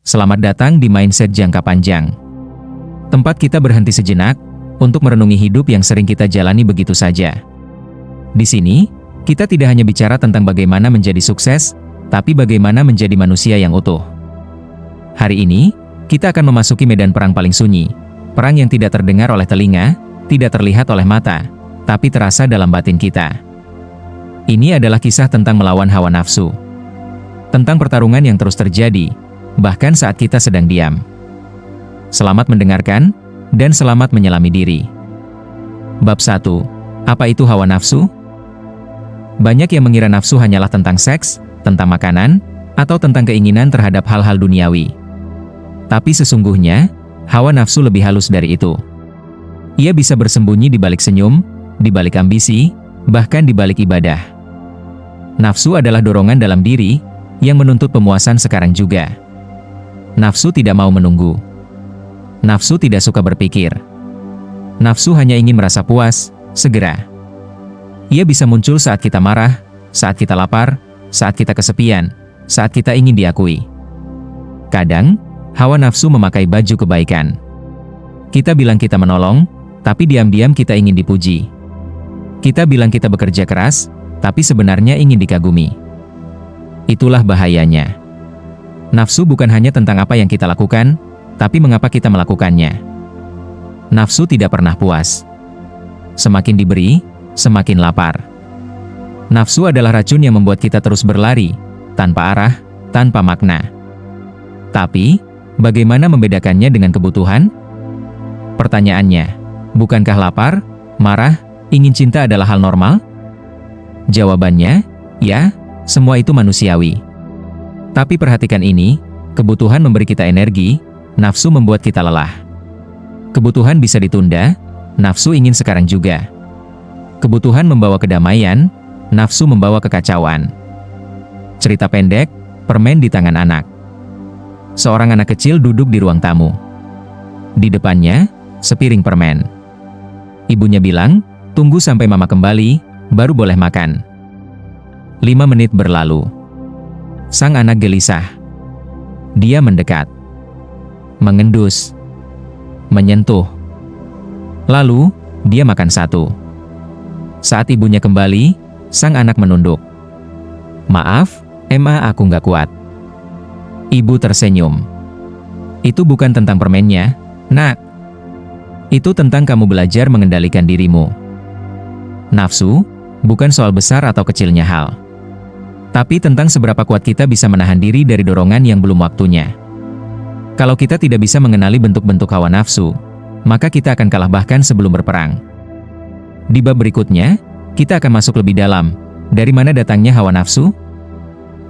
Selamat datang di Mindset Jangka Panjang. Tempat kita berhenti sejenak untuk merenungi hidup yang sering kita jalani begitu saja. Di sini, kita tidak hanya bicara tentang bagaimana menjadi sukses, tapi bagaimana menjadi manusia yang utuh. Hari ini, kita akan memasuki medan perang paling sunyi. Perang yang tidak terdengar oleh telinga, tidak terlihat oleh mata, tapi terasa dalam batin kita. Ini adalah kisah tentang melawan hawa nafsu. Tentang pertarungan yang terus terjadi, bahkan saat kita sedang diam. Selamat mendengarkan, dan selamat menyelami diri. Bab 1. Apa itu hawa nafsu? Banyak yang mengira nafsu hanyalah tentang seks, tentang makanan, atau tentang keinginan terhadap hal-hal duniawi. Tapi sesungguhnya, hawa nafsu lebih halus dari itu. Ia bisa bersembunyi di balik senyum, di balik ambisi, bahkan di balik ibadah. Nafsu adalah dorongan dalam diri yang menuntut pemuasan sekarang juga. Nafsu tidak mau menunggu. Nafsu tidak suka berpikir. Nafsu hanya ingin merasa puas, segera. Ia bisa muncul saat kita marah, saat kita lapar, saat kita kesepian, saat kita ingin diakui. Kadang, hawa nafsu memakai baju kebaikan. Kita bilang kita menolong, tapi diam-diam kita ingin dipuji. Kita bilang kita bekerja keras, tapi sebenarnya ingin dikagumi. Itulah bahayanya. Nafsu bukan hanya tentang apa yang kita lakukan, tapi mengapa kita melakukannya. Nafsu tidak pernah puas. Semakin diberi, semakin lapar. Nafsu adalah racun yang membuat kita terus berlari, tanpa arah, tanpa makna. Tapi, bagaimana membedakannya dengan kebutuhan? Pertanyaannya, bukankah lapar, marah, ingin cinta adalah hal normal? Jawabannya, ya, semua itu manusiawi. Tapi perhatikan ini, kebutuhan memberi kita energi, nafsu membuat kita lelah. Kebutuhan bisa ditunda, nafsu ingin sekarang juga. Kebutuhan membawa kedamaian, nafsu membawa kekacauan. Cerita pendek, permen di tangan anak. Seorang anak kecil duduk di ruang tamu. Di depannya, sepiring permen. Ibunya bilang, tunggu sampai mama kembali, baru boleh makan. 5 menit berlalu. Sang anak gelisah. Dia mendekat. Mengendus. Menyentuh. Lalu, dia makan satu. Saat ibunya kembali, sang anak menunduk. Maaf, Emma, aku nggak kuat. Ibu tersenyum. Itu bukan tentang permennya, nak. Itu tentang kamu belajar mengendalikan dirimu. Nafsu bukan soal besar atau kecilnya hal, tapi tentang seberapa kuat kita bisa menahan diri dari dorongan yang belum waktunya. Kalau kita tidak bisa mengenali bentuk-bentuk hawa nafsu, maka kita akan kalah bahkan sebelum berperang. Di bab berikutnya, kita akan masuk lebih dalam. Dari mana datangnya hawa nafsu?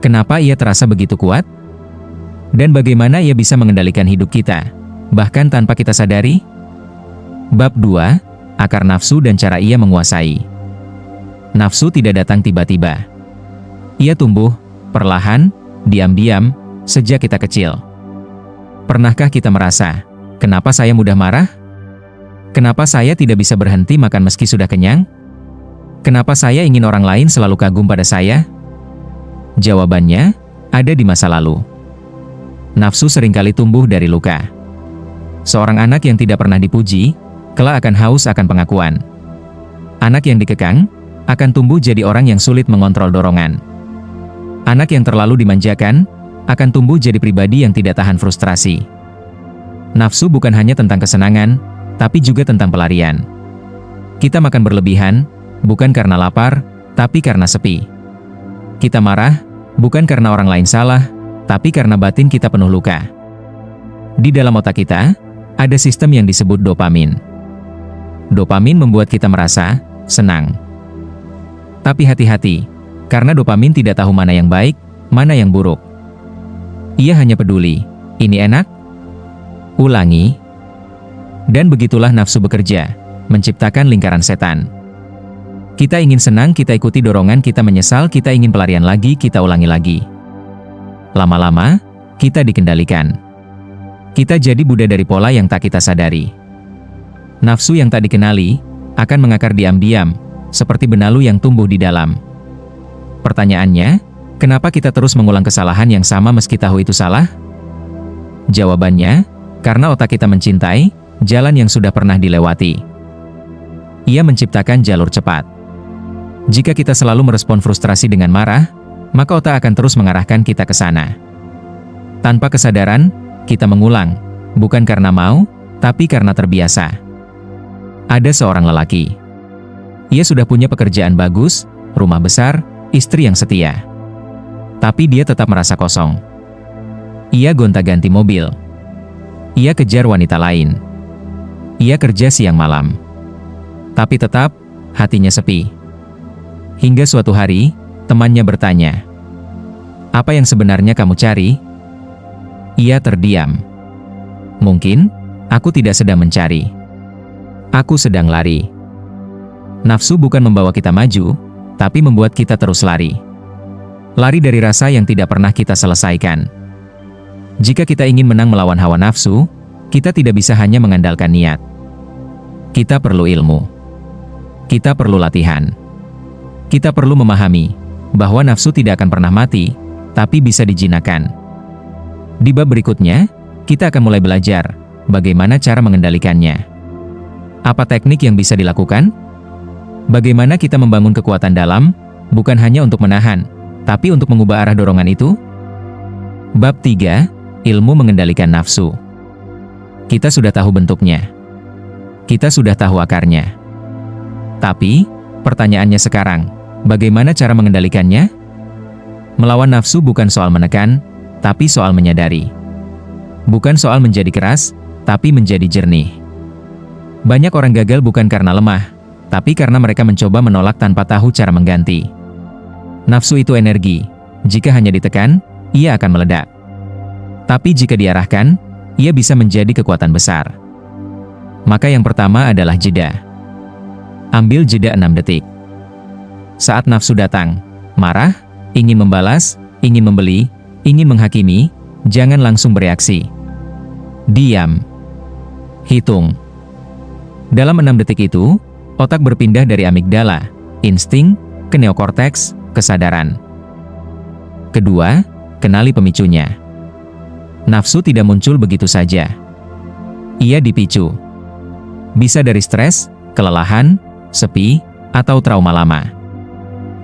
Kenapa ia terasa begitu kuat? Dan bagaimana ia bisa mengendalikan hidup kita, bahkan tanpa kita sadari? Bab 2, akar nafsu dan cara ia menguasai. Nafsu tidak datang tiba-tiba. Ia tumbuh, perlahan, diam-diam, sejak kita kecil. Pernahkah kita merasa, kenapa saya mudah marah? Kenapa saya tidak bisa berhenti makan meski sudah kenyang? Kenapa saya ingin orang lain selalu kagum pada saya? Jawabannya, ada di masa lalu. Nafsu seringkali tumbuh dari luka. Seorang anak yang tidak pernah dipuji, kelak akan haus akan pengakuan. Anak yang dikekang, akan tumbuh jadi orang yang sulit mengontrol dorongan. Anak yang terlalu dimanjakan, akan tumbuh jadi pribadi yang tidak tahan frustrasi. Nafsu bukan hanya tentang kesenangan, tapi juga tentang pelarian. Kita makan berlebihan, bukan karena lapar, tapi karena sepi. Kita marah, bukan karena orang lain salah, tapi karena batin kita penuh luka. Di dalam otak kita, ada sistem yang disebut dopamin. Dopamin membuat kita merasa senang. Tapi hati-hati, karena dopamin tidak tahu mana yang baik, mana yang buruk. Ia hanya peduli, ini enak? Ulangi. Dan begitulah nafsu bekerja, menciptakan lingkaran setan. Kita ingin senang, kita ikuti dorongan, kita menyesal, kita ingin pelarian lagi, kita ulangi lagi. Lama-lama, kita dikendalikan. Kita jadi budak dari pola yang tak kita sadari. Nafsu yang tak dikenali, akan mengakar diam-diam, seperti benalu yang tumbuh di dalam. Pertanyaannya, kenapa kita terus mengulang kesalahan yang sama meski tahu itu salah? Jawabannya, karena otak kita mencintai jalan yang sudah pernah dilewati. Ia menciptakan jalur cepat. Jika kita selalu merespon frustrasi dengan marah, maka otak akan terus mengarahkan kita ke sana. Tanpa kesadaran, kita mengulang, bukan karena mau, tapi karena terbiasa. Ada seorang lelaki. Ia sudah punya pekerjaan bagus, rumah besar, istri yang setia. Tapi dia tetap merasa kosong. Ia gonta-ganti mobil. Ia kejar wanita lain. Ia kerja siang malam. Tapi tetap, hatinya sepi. Hingga suatu hari, temannya bertanya, "Apa yang sebenarnya kamu cari?" Ia terdiam. "Mungkin, aku tidak sedang mencari. Aku sedang lari." Nafsu bukan membawa kita maju, tapi membuat kita terus lari. Lari dari rasa yang tidak pernah kita selesaikan. Jika kita ingin menang melawan hawa nafsu, kita tidak bisa hanya mengandalkan niat. Kita perlu ilmu. Kita perlu latihan. Kita perlu memahami bahwa nafsu tidak akan pernah mati, tapi bisa dijinakkan. Di bab berikutnya, kita akan mulai belajar bagaimana cara mengendalikannya. Apa teknik yang bisa dilakukan? Bagaimana kita membangun kekuatan dalam, bukan hanya untuk menahan, tapi untuk mengubah arah dorongan itu? Bab 3, Ilmu Mengendalikan Nafsu. Kita sudah tahu bentuknya. Kita sudah tahu akarnya. Tapi, pertanyaannya sekarang, bagaimana cara mengendalikannya? Melawan nafsu bukan soal menekan, tapi soal menyadari. Bukan soal menjadi keras, tapi menjadi jernih. Banyak orang gagal bukan karena lemah, tapi karena mereka mencoba menolak tanpa tahu cara mengganti. Nafsu itu energi. Jika hanya ditekan, ia akan meledak. Tapi jika diarahkan, ia bisa menjadi kekuatan besar. Maka yang pertama adalah jeda. Ambil jeda 6 detik. Saat nafsu datang, marah, ingin membalas, ingin membeli, ingin menghakimi, jangan langsung bereaksi. Diam. Hitung. Dalam 6 detik itu, otak berpindah dari amigdala, insting, ke neokorteks, kesadaran. Kedua, kenali pemicunya. Nafsu tidak muncul begitu saja. Ia dipicu. Bisa dari stres, kelelahan, sepi, atau trauma lama.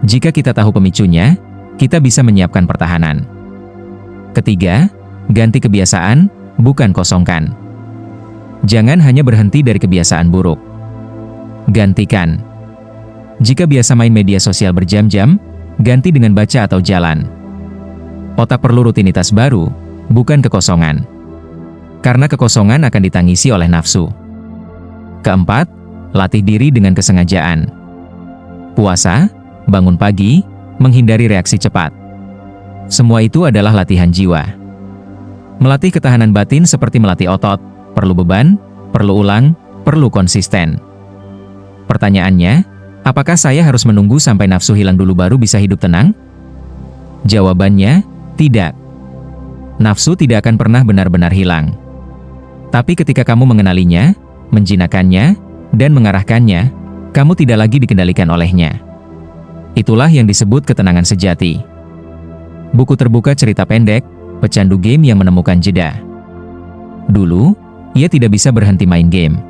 Jika kita tahu pemicunya, kita bisa menyiapkan pertahanan. Ketiga, ganti kebiasaan, bukan kosongkan. Jangan hanya berhenti dari kebiasaan buruk. Gantikan. Jika biasa main media sosial berjam-jam, ganti dengan baca atau jalan. Otak perlu rutinitas baru, bukan kekosongan. Karena kekosongan akan ditangisi oleh nafsu. Keempat, latih diri dengan kesengajaan. Puasa, bangun pagi, menghindari reaksi cepat. Semua itu adalah latihan jiwa. Melatih ketahanan batin seperti melatih otot, perlu beban, perlu ulang, perlu konsisten. Pertanyaannya, apakah saya harus menunggu sampai nafsu hilang dulu baru bisa hidup tenang? Jawabannya, tidak. Nafsu tidak akan pernah benar-benar hilang. Tapi ketika kamu mengenalinya, menjinakkannya, dan mengarahkannya, kamu tidak lagi dikendalikan olehnya. Itulah yang disebut ketenangan sejati. Buku terbuka cerita pendek, pecandu game yang menemukan jeda. Dulu, ia tidak bisa berhenti main game.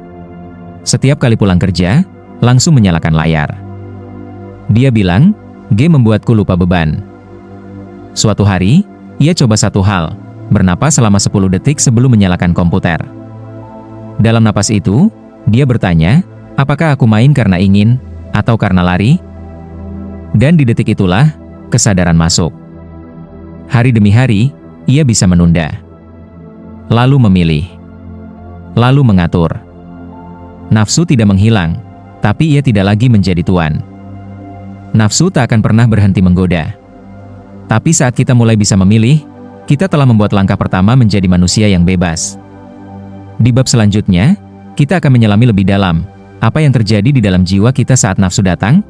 Setiap kali pulang kerja, langsung menyalakan layar. Dia bilang, game membuatku lupa beban. Suatu hari, ia coba satu hal, bernapas selama 10 detik sebelum menyalakan komputer. Dalam napas itu, dia bertanya, apakah aku main karena ingin, atau karena lari? Dan di detik itulah, kesadaran masuk. Hari demi hari, ia bisa menunda. Lalu memilih. Lalu mengatur. Nafsu tidak menghilang, tapi ia tidak lagi menjadi tuan. Nafsu tak akan pernah berhenti menggoda. Tapi saat kita mulai bisa memilih, kita telah membuat langkah pertama menjadi manusia yang bebas. Di bab selanjutnya, kita akan menyelami lebih dalam, apa yang terjadi di dalam jiwa kita saat nafsu datang?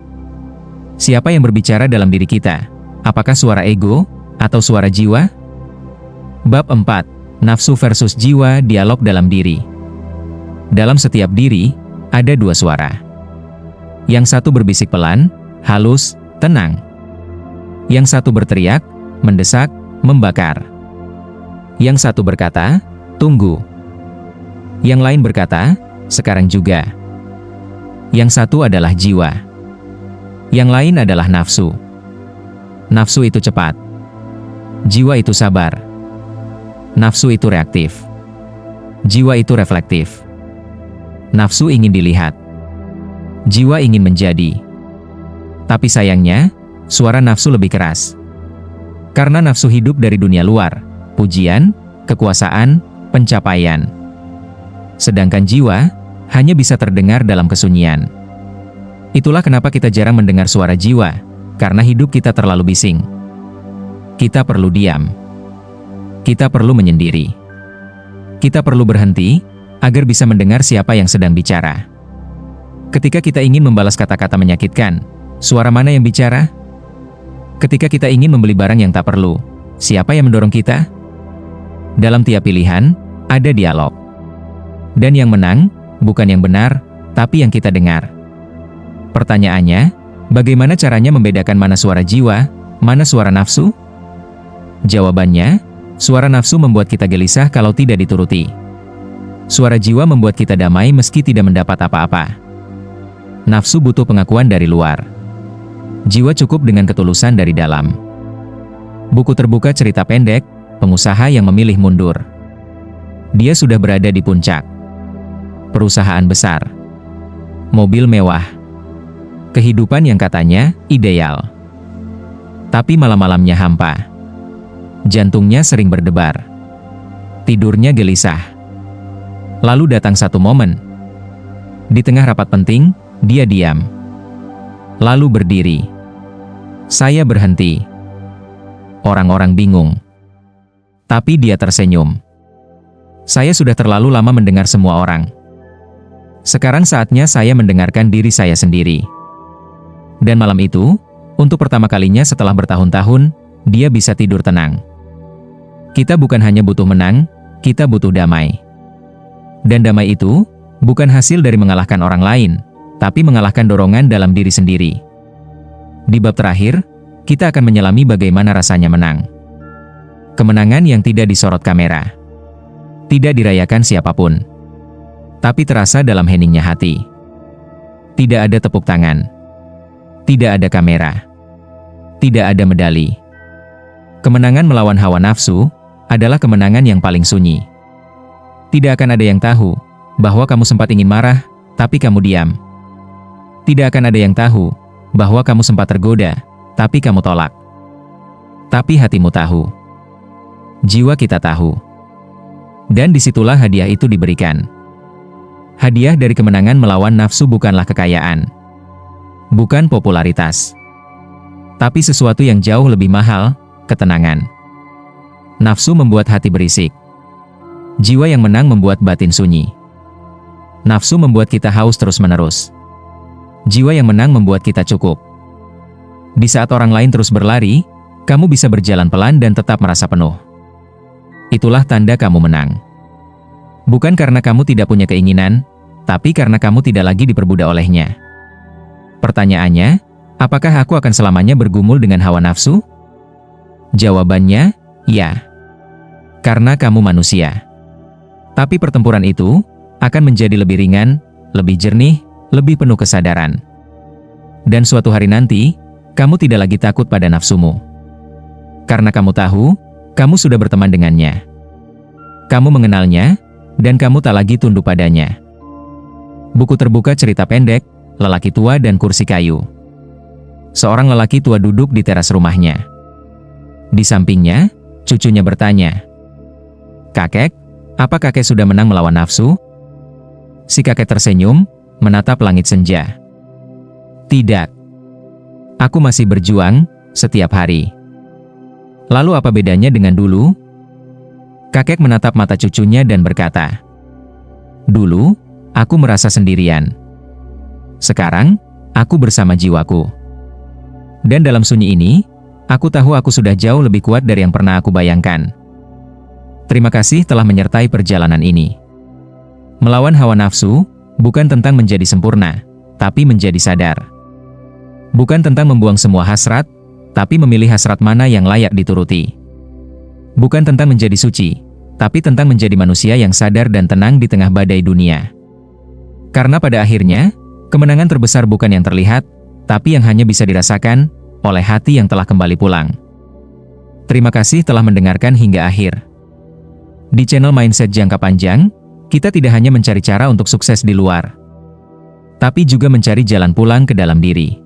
Siapa yang berbicara dalam diri kita? Apakah suara ego, atau suara jiwa? Bab 4, Nafsu versus Jiwa, Dialog dalam Diri. Dalam setiap diri, ada dua suara. Yang satu berbisik pelan, halus, tenang. Yang satu berteriak, mendesak, membakar. Yang satu berkata, Tunggu. Yang lain berkata, sekarang juga. Yang satu adalah jiwa. Yang lain adalah nafsu. Nafsu itu cepat. Jiwa itu sabar. Nafsu itu reaktif. Jiwa itu reflektif. Nafsu ingin dilihat. Jiwa ingin menjadi. Tapi sayangnya, suara nafsu lebih keras. Karena nafsu hidup dari dunia luar, pujian, kekuasaan, pencapaian. Sedangkan jiwa hanya bisa terdengar dalam kesunyian. Itulah kenapa kita jarang mendengar suara jiwa, karena hidup kita terlalu bising. Kita perlu diam. Kita perlu menyendiri. Kita perlu berhenti, agar bisa mendengar siapa yang sedang bicara. Ketika kita ingin membalas kata-kata menyakitkan, suara mana yang bicara? Ketika kita ingin membeli barang yang tak perlu, siapa yang mendorong kita? Dalam tiap pilihan, ada dialog. Dan yang menang, bukan yang benar, tapi yang kita dengar. Pertanyaannya, bagaimana caranya membedakan mana suara jiwa, mana suara nafsu? Jawabannya, suara nafsu membuat kita gelisah kalau tidak dituruti. Suara jiwa membuat kita damai meski tidak mendapat apa-apa. Nafsu butuh pengakuan dari luar. Jiwa cukup dengan ketulusan dari dalam. Buku terbuka cerita pendek, pengusaha yang memilih mundur. Dia sudah berada di puncak. Perusahaan besar. Mobil mewah. Kehidupan yang katanya ideal. Tapi malam-malamnya hampa. Jantungnya sering berdebar. Tidurnya gelisah. Lalu datang satu momen. Di tengah rapat penting, dia diam. Lalu berdiri. Saya berhenti. Orang-orang bingung. Tapi dia tersenyum. Saya sudah terlalu lama mendengar semua orang. Sekarang saatnya saya mendengarkan diri saya sendiri. Dan malam itu, untuk pertama kalinya setelah bertahun-tahun, dia bisa tidur tenang. Kita bukan hanya butuh menang, kita butuh damai. Dan damai itu bukan hasil dari mengalahkan orang lain, tapi mengalahkan dorongan dalam diri sendiri. Di bab terakhir, kita akan menyelami bagaimana rasanya menang. Kemenangan yang tidak disorot kamera. Tidak dirayakan siapapun. Tapi terasa dalam heningnya hati. Tidak ada tepuk tangan. Tidak ada kamera. Tidak ada medali. Kemenangan melawan hawa nafsu adalah kemenangan yang paling sunyi. Tidak akan ada yang tahu bahwa kamu sempat ingin marah, tapi kamu diam. Tidak akan ada yang tahu bahwa kamu sempat tergoda, tapi kamu tolak. Tapi hatimu tahu. Jiwa kita tahu. Dan disitulah hadiah itu diberikan. Hadiah dari kemenangan melawan nafsu bukanlah kekayaan. Bukan popularitas. Tapi sesuatu yang jauh lebih mahal, ketenangan. Nafsu membuat hati berisik. Jiwa yang menang membuat batin sunyi. Nafsu membuat kita haus terus-menerus. Jiwa yang menang membuat kita cukup. Di saat orang lain terus berlari, kamu bisa berjalan pelan dan tetap merasa penuh. Itulah tanda kamu menang. Bukan karena kamu tidak punya keinginan, tapi karena kamu tidak lagi diperbudak olehnya. Pertanyaannya, apakah aku akan selamanya bergumul dengan hawa nafsu? Jawabannya, ya. Karena kamu manusia. Tapi pertempuran itu akan menjadi lebih ringan, lebih jernih, lebih penuh kesadaran. Dan suatu hari nanti, kamu tidak lagi takut pada nafsumu. Karena kamu tahu, kamu sudah berteman dengannya. Kamu mengenalnya, dan kamu tak lagi tunduk padanya. Buku terbuka cerita pendek, Lelaki Tua dan Kursi Kayu. Seorang lelaki tua duduk di teras rumahnya. Di sampingnya, cucunya bertanya, "Kakek, apa kakek sudah menang melawan nafsu?" Si kakek tersenyum, menatap langit senja. "Tidak. Aku masih berjuang, setiap hari." "Lalu apa bedanya dengan dulu?" Kakek menatap mata cucunya dan berkata, "Dulu, aku merasa sendirian. Sekarang, aku bersama jiwaku. Dan dalam sunyi ini, aku tahu aku sudah jauh lebih kuat dari yang pernah aku bayangkan. Terima kasih telah menyertai perjalanan ini." Melawan hawa nafsu, bukan tentang menjadi sempurna, tapi menjadi sadar. Bukan tentang membuang semua hasrat, tapi memilih hasrat mana yang layak dituruti. Bukan tentang menjadi suci, tapi tentang menjadi manusia yang sadar dan tenang di tengah badai dunia. Karena pada akhirnya, kemenangan terbesar bukan yang terlihat, tapi yang hanya bisa dirasakan oleh hati yang telah kembali pulang. Terima kasih telah mendengarkan hingga akhir. Di channel Mindset Jangka Panjang, kita tidak hanya mencari cara untuk sukses di luar, tapi juga mencari jalan pulang ke dalam diri.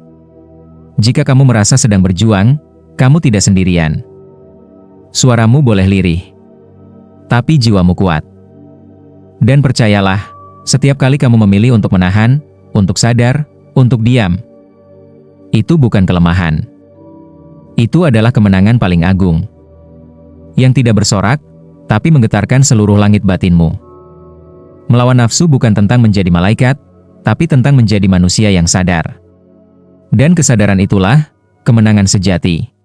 Jika kamu merasa sedang berjuang, kamu tidak sendirian. Suaramu boleh lirih, tapi jiwamu kuat. Dan percayalah, setiap kali kamu memilih untuk menahan, untuk sadar, untuk diam, itu bukan kelemahan. Itu adalah kemenangan paling agung, yang tidak bersorak, tapi menggetarkan seluruh langit batinmu. Melawan nafsu bukan tentang menjadi malaikat, tapi tentang menjadi manusia yang sadar. Dan kesadaran itulah kemenangan sejati.